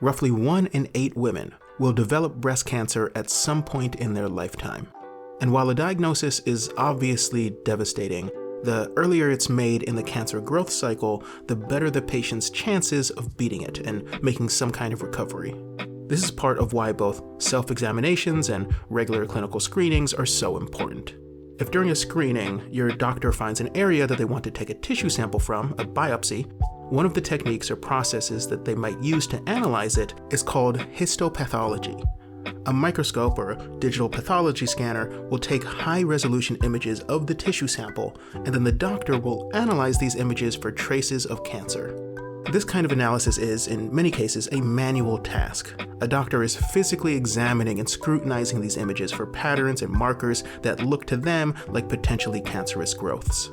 Roughly 1 in 8 women will develop breast cancer at some point in their lifetime. And while a diagnosis is obviously devastating, the earlier it's made in the cancer growth cycle, the better the patient's chances of beating it and making some kind of recovery. This is part of why both self-examinations and regular clinical screenings are so important. If during a screening, your doctor finds an area that they want to take a tissue sample from, a biopsy, one of the techniques or processes that they might use to analyze it is called histopathology. A microscope or digital pathology scanner will take high-resolution images of the tissue sample, and then the doctor will analyze these images for traces of cancer. This kind of analysis is, in many cases, a manual task. A doctor is physically examining and scrutinizing these images for patterns and markers that look to them like potentially cancerous growths.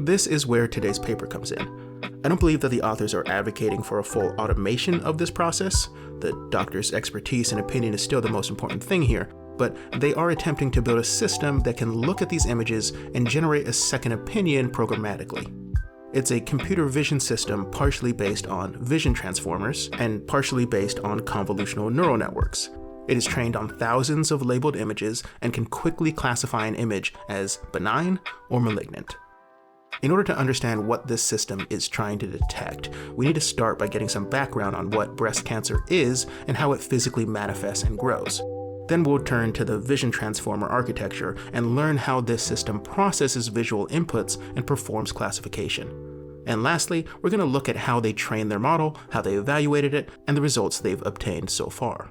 This is where today's paper comes in. I don't believe that the authors are advocating for a full automation of this process. The doctor's expertise and opinion is still the most important thing here, but they are attempting to build a system that can look at these images and generate a second opinion programmatically. It's a computer vision system partially based on vision transformers and partially based on convolutional neural networks. It is trained on thousands of labeled images and can quickly classify an image as benign or malignant. In order to understand what this system is trying to detect, we need to start by getting some background on what breast cancer is and how it physically manifests and grows. Then we'll turn to the vision transformer architecture and learn how this system processes visual inputs and performs classification. And lastly, we're going to look at how they trained their model, how they evaluated it, and the results they've obtained so far.